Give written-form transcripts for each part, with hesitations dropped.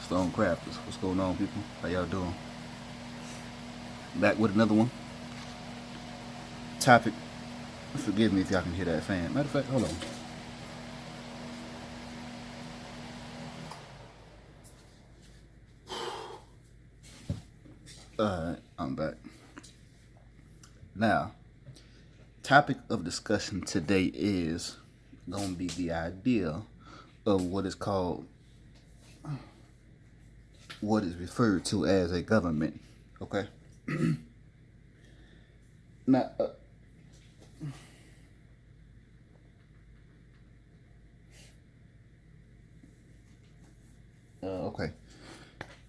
Stone Crafters. What's going on, people? How y'all doing? Back with another one. Topic. Forgive me if y'all can hear that fan. Matter of fact, hold on. Alright, I'm back. Now, topic of discussion today is going to be the idea of what is called, what is referred to as a government. Okay? Now, okay.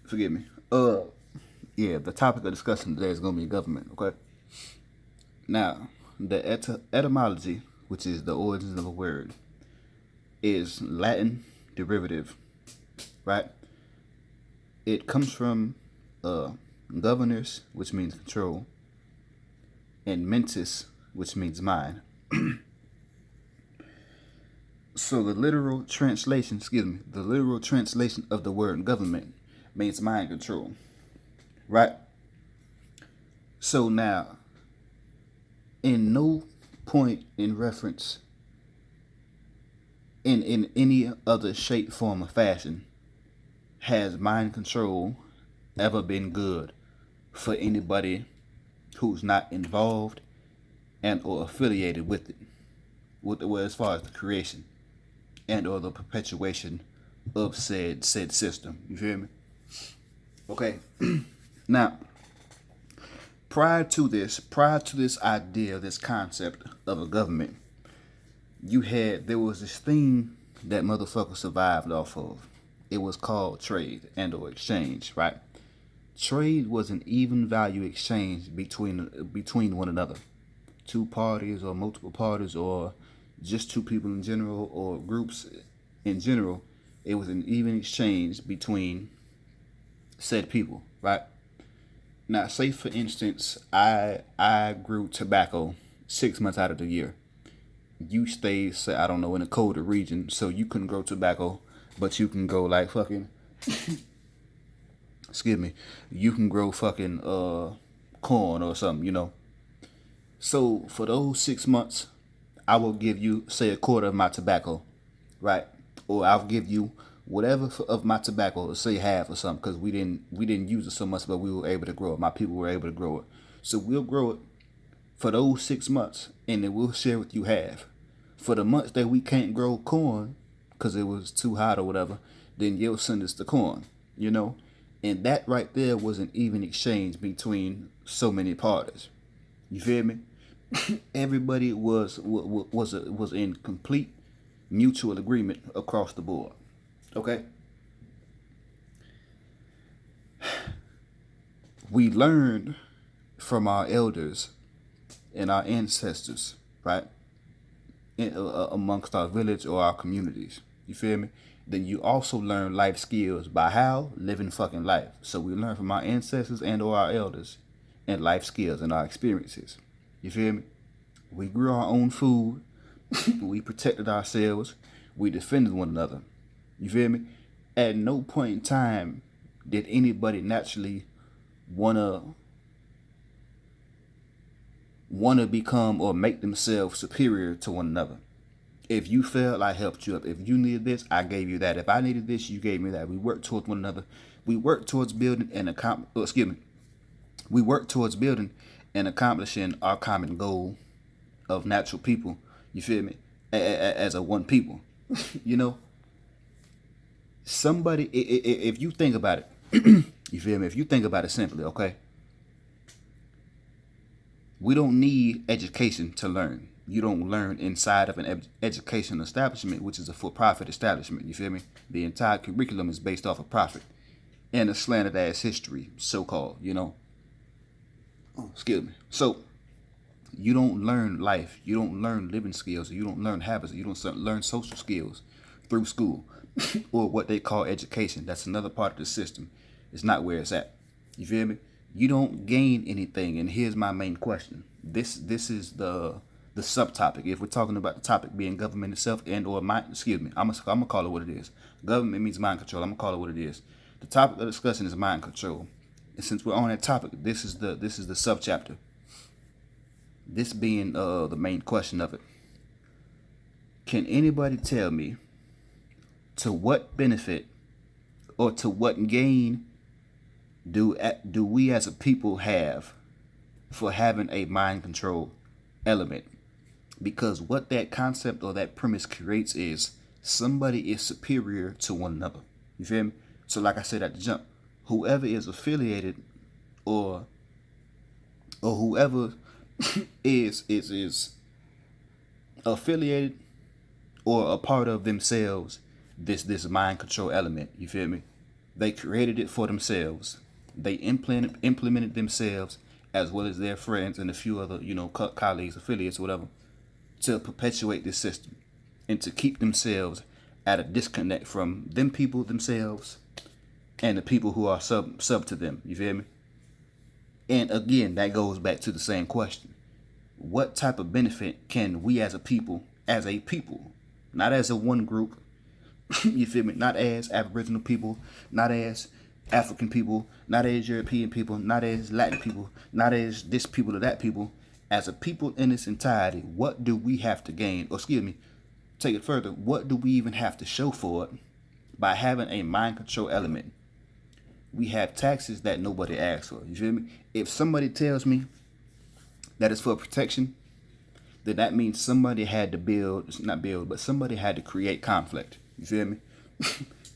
Forgive me. Yeah, the topic of discussion today is going to be government. Okay? Now, the etymology, which is the origins of a word, is Latin derivative, right? It comes from governors, which means control, and mentis, which means mind. So the literal translation of the word government means mind control, right? So now, in no point in reference in any other shape, form, or fashion has mind control ever been good for anybody who's not involved and or affiliated with it, as far as the creation and or the perpetuation of said system. You feel me? Okay. Now, prior to this idea, this concept of a government, there was this thing that motherfucker survived off of. It was called trade and or exchange, right? Trade was an even value exchange between one another. Two parties or multiple parties or just two people in general or groups in general. It was an even exchange between said people, right? Now, say for instance, I grew tobacco 6 months out of the year. You stay, say, I don't know, in a colder region, so you couldn't grow tobacco, but you can go like fucking, excuse me, you can grow fucking corn or something, you know. So for those 6 months, I will give you, say, a quarter of my tobacco, right? Or I'll give you whatever of my tobacco, say half or something, because we didn't use it so much, but we were able to grow it. My people were able to grow it, so we'll grow it for those 6 months, and then we'll share with you half. For the months that we can't grow corn, because it was too hot or whatever, then you'll send us the corn, you know? And that right there was an even exchange between so many parties. You feel me? Everybody was in complete mutual agreement across the board. Okay? We learned from our elders and our ancestors, right? Amongst our village or our communities. You feel me? Then you also learn life skills by how? Living fucking life. So we learn from our ancestors and or our elders and life skills and our experiences. You feel me? We grew our own food. We protected ourselves. We defended one another. You feel me? At no point in time did anybody naturally wanna become or make themselves superior to one another. If you failed, I helped you up. If you needed this, I gave you that. If I needed this, you gave me that. We worked towards one another. We worked towards building and We worked towards building and accomplishing our common goal of natural people. You feel me? As a one people. You know? Somebody, if you think about it, you feel me? If you think about it simply, okay? We don't need education to learn. You don't learn inside of an education establishment, which is a for-profit establishment. You feel me? The entire curriculum is based off of profit and a slanted ass history, so-called, you know? Oh, excuse me. So, you don't learn life. You don't learn living skills. You don't learn habits. You don't learn social skills through school or what they call education. That's another part of the system. It's not where it's at. You feel me? You don't gain anything. And here's my main question. This is the subtopic. If we're talking about the topic being government itself and or mind, excuse me, I'm gonna call it what it is. Government means mind control. I'm gonna call it what it is. The topic of discussion is mind control. And since we're on that topic, this is the subchapter. This being the main question of it. Can anybody tell me to what benefit or to what gain do we as a people have for having a mind control element? Because what that concept or that premise creates is somebody is superior to one another. You feel me? So like I said at the jump, whoever is affiliated or whoever is affiliated or a part of themselves, this mind control element, you feel me? They created it for themselves. They implemented themselves as well as their friends and a few other, colleagues, affiliates, whatever, to perpetuate this system and to keep themselves at a disconnect from them people themselves and the people who are sub to them. You feel me? And again, that goes back to the same question. What type of benefit can we as a people, not as a one group, you feel me? Not as Aboriginal people, not as African people, not as European people, not as Latin people, not as this people or that people. As a people in its entirety, what do we have to gain? Or excuse me, take it further. What do we even have to show for it by having a mind control element? We have taxes that nobody asks for. You feel me? If somebody tells me that it's for protection, then that means somebody had to somebody had to create conflict. You feel me?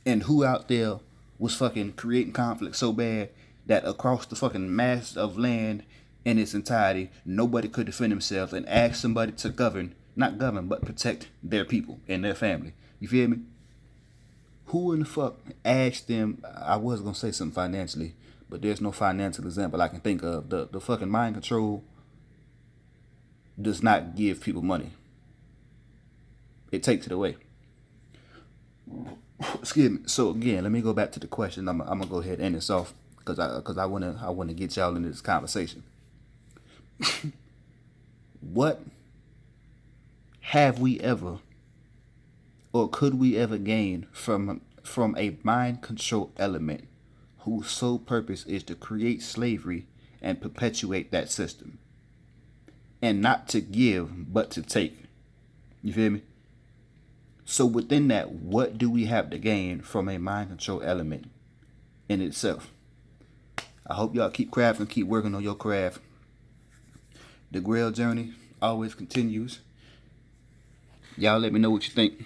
And who out there was fucking creating conflict so bad that across the fucking mass of land in its entirety, nobody could defend themselves and ask somebody to not govern, but protect their people and their family. You feel me? Who in the fuck asked them? I was gonna say something financially, but there's no financial example I can think of. The fucking mind control does not give people money. It takes it away. Excuse me. So again, let me go back to the question. I'm gonna go ahead and end this off because I wanna get y'all into this conversation. What have we ever or could we ever gain from a mind control element whose sole purpose is to create slavery and perpetuate that system, and not to give but to take? You feel me? So within that, what do we have to gain from a mind control element in itself? I hope y'all keep crafting, keep working on your craft. The Grail journey always continues. Y'all let me know what you think.